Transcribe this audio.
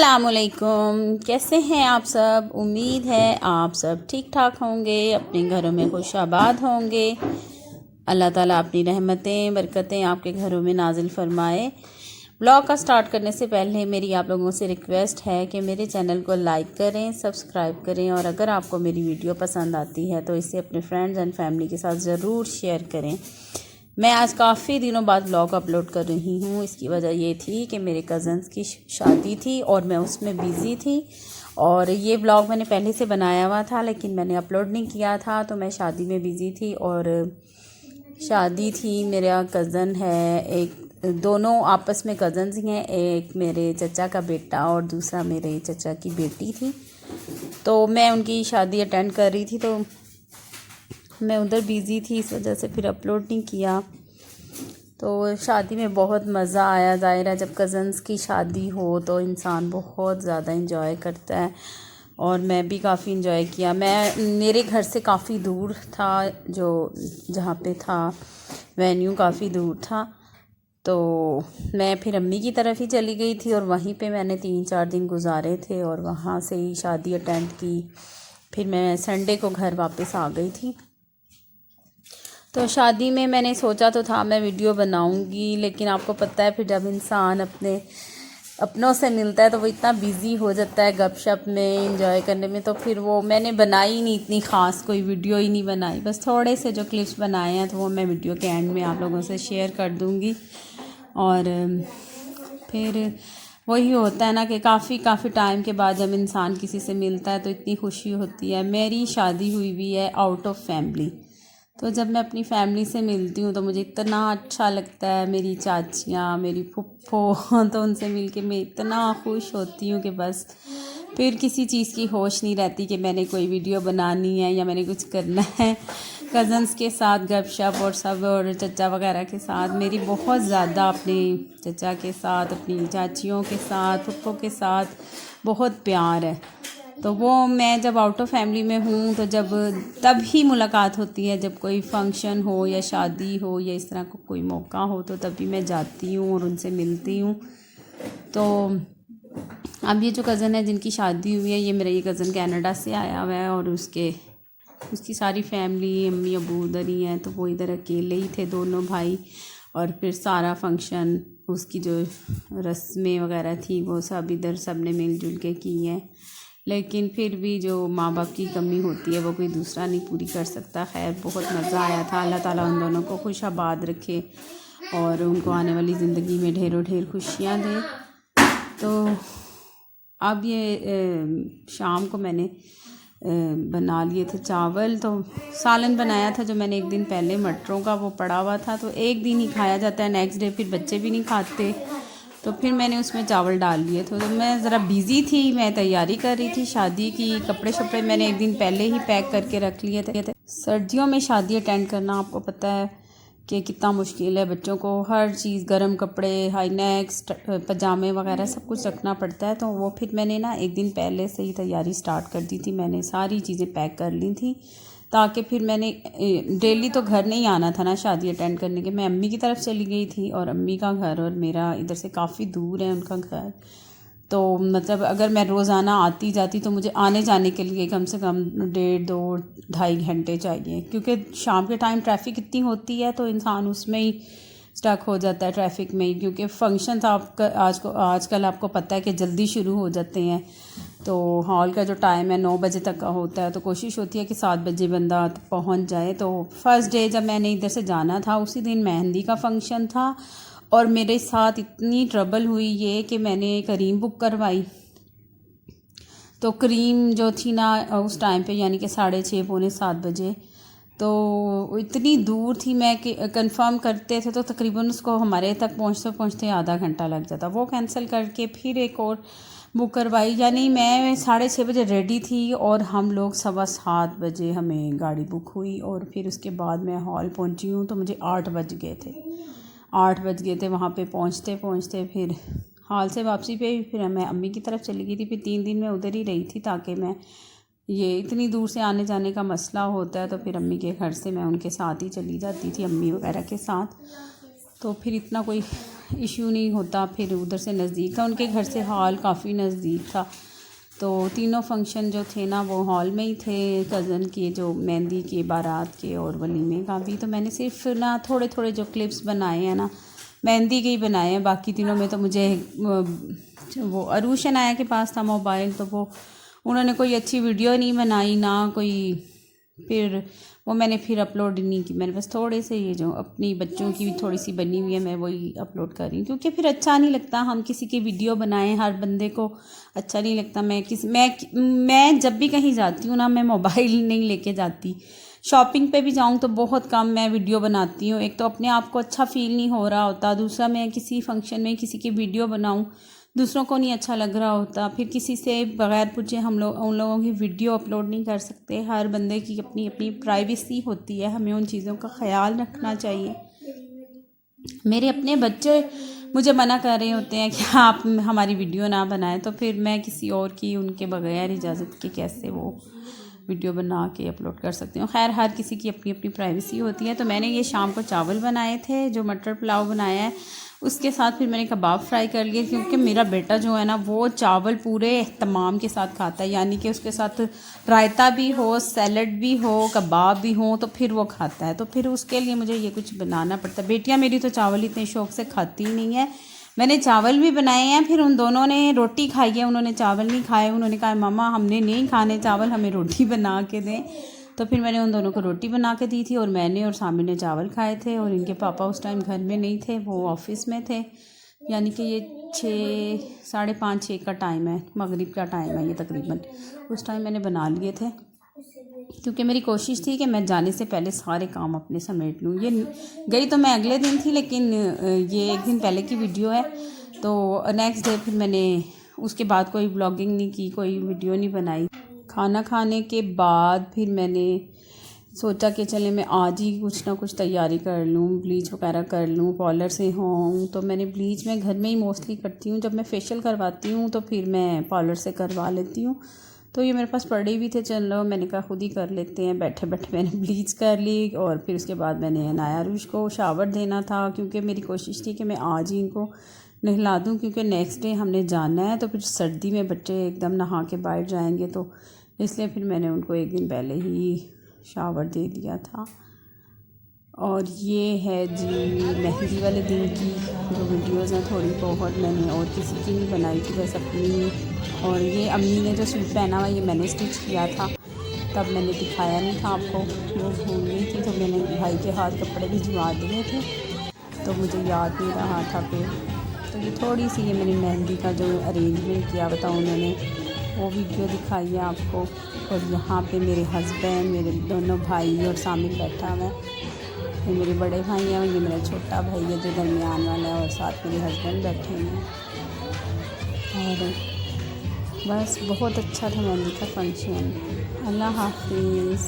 अस्सलामुअलैकुम। कैसे हैं आप सब? उम्मीद है आप सब ठीक ठाक होंगे, अपने घरों में खुशाबाद होंगे। अल्लाह ताला अपनी रहमतें बरकतें आपके घरों में नाजिल फरमाए। ब्लॉग का स्टार्ट करने से पहले मेरी आप लोगों से रिक्वेस्ट है कि मेरे चैनल को लाइक करें, सब्सक्राइब करें और अगर आपको मेरी वीडियो पसंद आती है तो इसे अपने फ्रेंड्स एंड फैमिली के साथ ज़रूर शेयर करें। मैं आज काफ़ी दिनों बाद ब्लॉग अपलोड कर रही हूँ। इसकी वजह ये थी कि मेरे कज़न्स की शादी थी और मैं उसमें बिज़ी थी। और ये ब्लॉग मैंने पहले से बनाया हुआ था लेकिन मैंने अपलोड नहीं किया था, तो मैं शादी में बिज़ी थी। और शादी थी, मेरा कज़न है एक, दोनों आपस में कज़न्स ही हैं। एक मेरे चचा का बेटा और दूसरा मेरे चचा की बेटी थी। तो मैं उनकी शादी अटेंड कर रही थी, तो मैं उधर बिज़ी थी, इस वजह से फिर अपलोड नहीं किया। तो शादी में बहुत मज़ा आया। ज़ाहिर है जब कज़न्स की शादी हो तो इंसान बहुत ज़्यादा इंजॉय करता है और मैं भी काफ़ी इंजॉय किया। मेरे घर से काफ़ी दूर था, जो जहाँ पे था वेन्यू काफ़ी दूर था, तो मैं फिर अम्मी की तरफ ही चली गई थी और वहीं पे मैंने 3-4 दिन गुजारे थे और वहाँ से ही शादी अटेंड की। फिर मैं संडे को घर वापस आ गई थी। तो शादी में मैंने सोचा तो था मैं वीडियो बनाऊंगी, लेकिन आपको पता है फिर जब इंसान अपनों से मिलता है तो वो इतना बिज़ी हो जाता है गपशप में, एंजॉय करने में, तो फिर वो मैंने बनाई नहीं, इतनी ख़ास कोई वीडियो ही नहीं बनाई। बस थोड़े से जो क्लिप्स बनाए हैं तो वो मैं वीडियो के एंड में आप लोगों से शेयर कर दूँगी। और फिर वही होता है ना कि काफ़ी टाइम के बाद जब इंसान किसी से मिलता है तो इतनी खुशी होती है। मेरी शादी हुई भी है आउट ऑफ फैमिली, तो जब मैं अपनी फैमिली से मिलती हूँ तो मुझे इतना अच्छा लगता है। मेरी चाचियाँ, मेरी फुप्पो तो उनसे मिल के मैं इतना खुश होती हूँ कि बस फिर किसी चीज़ की होश नहीं रहती कि मैंने कोई वीडियो बनानी है या मैंने कुछ करना है। कज़न्स के साथ गपशप और सब, और चचा वगैरह के साथ मेरी बहुत ज़्यादा, अपने चचा के साथ, अपनी चाचियों के साथ, फुप्पो के साथ बहुत प्यार है। तो वो मैं जब आउट ऑफ फैमिली में हूँ तो जब तब ही मुलाकात होती है, जब कोई फंक्शन हो या शादी हो या इस तरह का कोई मौका हो तो तभी मैं जाती हूँ और उनसे मिलती हूँ। तो अब ये जो कज़न है जिनकी शादी हुई है, ये कज़न कनाडा से आया हुआ है और उसकी सारी फैमिली, अम्मी अबू उधर ही हैं, तो वो इधर अकेले ही थे दोनों भाई। और फिर सारा फंक्शन, उसकी जो रस्में वगैरह थी वो सब इधर सब ने मिलजुल के की हैं। लेकिन फिर भी जो माँ बाप की कमी होती है वो कोई दूसरा नहीं पूरी कर सकता। खैर बहुत मज़ा आया था। अल्लाह ताला उन दोनों को खुशाबाद रखे और उनको आने वाली ज़िंदगी में ढेरों ढेर खुशियाँ दे। तो अब ये शाम को मैंने बना लिए थे चावल, तो सालन बनाया था जो मैंने एक दिन पहले मटरों का वो पड़ा हुआ था, तो एक दिन ही खाया जाता है, नेक्स्ट डे फिर बच्चे भी नहीं खाते, तो फिर मैंने उसमें चावल डाल लिए थे। तो मैं ज़रा बिज़ी थी, मैं तैयारी कर रही थी शादी की। कपड़े शपड़े मैंने एक दिन पहले ही पैक करके रख लिए थे। सर्दियों में शादी अटेंड करना आपको पता है कि कितना मुश्किल है। बच्चों को हर चीज़, गर्म कपड़े, हाई नेक्स, पजामे वगैरह सब कुछ रखना पड़ता है। तो वो फिर मैंने ना एक दिन पहले से ही तैयारी स्टार्ट कर दी थी। मैंने सारी चीज़ें पैक कर ली थी ताकि फिर मैंने डेली तो घर नहीं आना था ना शादी अटेंड करने के। मैं अम्मी की तरफ चली गई थी और अम्मी का घर और मेरा इधर से काफ़ी दूर है उनका घर, तो मतलब अगर मैं रोज़ाना आती जाती तो मुझे आने जाने के लिए कम से कम 1.5-2-2.5 घंटे चाहिए, क्योंकि शाम के टाइम ट्रैफिक इतनी होती है तो इंसान उसमें ही स्टक हो जाता है, ट्रैफिक में ही। क्योंकि फंक्शंस आजकल आपको पता है कि जल्दी शुरू हो जाते हैं, तो हॉल का जो टाइम है 9 बजे तक का होता है, तो कोशिश होती है कि 7 बजे बंदा पहुंच जाए। तो फर्स्ट डे जब मैंने इधर से जाना था उसी दिन मेहंदी का फंक्शन था और मेरे साथ इतनी ट्रबल हुई ये कि मैंने करीम बुक करवाई। तो करीम जो थी ना उस टाइम पे, यानी कि 6:30-7 तो इतनी दूर थी, मैं कि कंफर्म करते थे तो तकरीबन उसको हमारे तक पहुंचते पहुंचते आधा घंटा लग जाता। वो कैंसिल करके फिर एक और बुक करवाई, यानी मैं 6:30 रेडी थी और हम लोग 7:15 हमें गाड़ी बुक हुई और फिर उसके बाद मैं हॉल पहुंची हूँ तो मुझे 8 बज गए थे। 8 बज गए थे वहाँ पे पहुँचते पहुँचते। फिर हॉल से वापसी पे फिर मैं अम्मी की तरफ चली गई थी। फिर 3 दिन मैं उधर ही रही थी ताकि मैं, ये इतनी दूर से आने जाने का मसला होता है तो फिर अम्मी के घर से मैं उनके साथ ही चली जाती थी, अम्मी वगैरह के साथ। तो फिर इतना कोई इश्यू नहीं होता। फिर उधर से नज़दीक था, उनके घर से हॉल काफ़ी नज़दीक था। तो तीनों फंक्शन जो थे ना वो हॉल में ही थे, कज़न के, जो मेहंदी के, बारात के और वलीमे का भी। तो मैंने सिर्फ ना थोड़े थोड़े जो क्लिप्स बनाए हैं ना, मेहंदी के ही बनाए हैं। बाकी तीनों में तो मुझे वो अरूश अनाया के पास था मोबाइल, तो वो उन्होंने कोई अच्छी वीडियो नहीं बनाई ना कोई, फिर वो मैंने फिर अपलोड नहीं की। मैंने बस थोड़े से ये जो अपनी बच्चों की भी थोड़ी सी बनी हुई है, मैं वही अपलोड कर रही हूँ, क्योंकि फिर अच्छा नहीं लगता हम किसी की वीडियो बनाएं, हर बंदे को अच्छा नहीं लगता। मैं जब भी कहीं जाती हूँ ना, मैं मोबाइल नहीं लेके जाती। शॉपिंग पे भी जाऊँ तो बहुत कम मैं वीडियो बनाती हूँ। एक तो अपने आप को अच्छा फ़ील नहीं हो रहा होता, दूसरा मैं किसी फंक्शन में किसी की वीडियो बनाऊँ, दूसरों को नहीं अच्छा लग रहा होता। फिर किसी से बग़ैर पूछे हम लोग उन लोगों की वीडियो अपलोड नहीं कर सकते। हर बंदे की अपनी अपनी प्राइवेसी होती है, हमें उन चीज़ों का ख्याल रखना चाहिए। मेरे अपने बच्चे मुझे मना कर रहे होते हैं कि आप हमारी वीडियो ना बनाएं, तो फिर मैं किसी और की उनके बगैर इजाज़त के कैसे वो वीडियो बना के अपलोड कर सकती हूँ। खैर, हर किसी की अपनी अपनी प्राइवेसी होती है। तो मैंने ये शाम को चावल बनाए थे, जो मटर पुलाव बनाया है, उसके साथ फिर मैंने कबाब फ्राई कर लिए, क्योंकि मेरा बेटा जो है ना वो चावल पूरे एहतमाम के साथ खाता है, यानी कि उसके साथ रायता भी हो, सैलड भी हो, कबाब भी हो, तो फिर वो खाता है। तो फिर उसके लिए मुझे ये कुछ बनाना पड़ता है। बेटियाँ मेरी तो चावल इतने शौक़ से खाती ही नहीं है। मैंने चावल भी बनाए हैं, फिर उन दोनों ने रोटी खाई है, उन्होंने चावल नहीं खाए। उन्होंने कहा मम्मा हमने नहीं खाने चावल, हमें रोटी बना के दें। तो फिर मैंने उन दोनों को रोटी बना के दी थी, और मैंने और सामिर ने चावल खाए थे। और इनके पापा उस टाइम घर में नहीं थे, वो ऑफिस में थे। यानी कि ये 6, साढ़े 5, 6 का टाइम है, मगरिब का टाइम है ये तकरीबन। उस टाइम मैंने बना लिए थे, क्योंकि मेरी कोशिश थी कि मैं जाने से पहले सारे काम अपने समेट लूँ। ये गई तो मैं अगले दिन थी, लेकिन ये एक दिन पहले की वीडियो है। तो नेक्स्ट डे फिर मैंने उसके बाद कोई ब्लॉगिंग नहीं की, कोई वीडियो नहीं बनाई। खाना खाने के बाद फिर मैंने सोचा कि चले मैं आज ही कुछ ना कुछ तैयारी कर लूँ, ब्लीच वगैरह कर लूँ, पार्लर से हूँ। तो मैंने ब्लीच मैं घर में ही मोस्टली करती हूँ। जब मैं फेशियल करवाती हूँ तो फिर मैं पार्लर से करवा लेती हूँ। तो ये मेरे पास पड़े भी थे, चलो मैंने कहा खुद ही कर लेते हैं। बैठे बैठे मैंने ब्लीच कर ली, और फिर उसके बाद मैंने अनाया अरूश को शावर देना था, क्योंकि मेरी कोशिश थी कि मैं आज ही इनको नहला दूँ, क्योंकि नेक्स्ट डे हमने जाना है। तो फिर सर्दी में बच्चे एकदम नहा के बाहर जाएंगे, तो इसलिए फिर मैंने उनको एक दिन पहले ही शावर दे दिया था। और ये है जी मेहंदी वाले दिन की जो वीडियोज़ हैं, थोड़ी बहुत मैंने और किसी की नहीं बनाई थी, बस अपनी। और ये अम्मी ने जो सूट पहना हुआ ये मैंने स्टिच किया था, तब मैंने दिखाया नहीं था आपको, वो भूल गई थी। तो मैंने भाई के हाथ कपड़े भिजवा दिए थे, तो मुझे याद नहीं रहा था फिर। तो ये थोड़ी सी ये मेरी मेहंदी का जो अरेंजमेंट किया बताऊँ उन्होंने, वो वीडियो दिखाई है आपको। और यहाँ पे मेरे हस्बैंड, मेरे दोनों भाई और सामने बैठा हुआ है, ये मेरे बड़े भाई हैं, ये मेरा छोटा भाई है जो दरमियान वाला है, और साथ मेरे हस्बैंड बैठे हैं। और बस बहुत अच्छा था मेहंदी का फंक्शन। अल्लाह हाफिज़।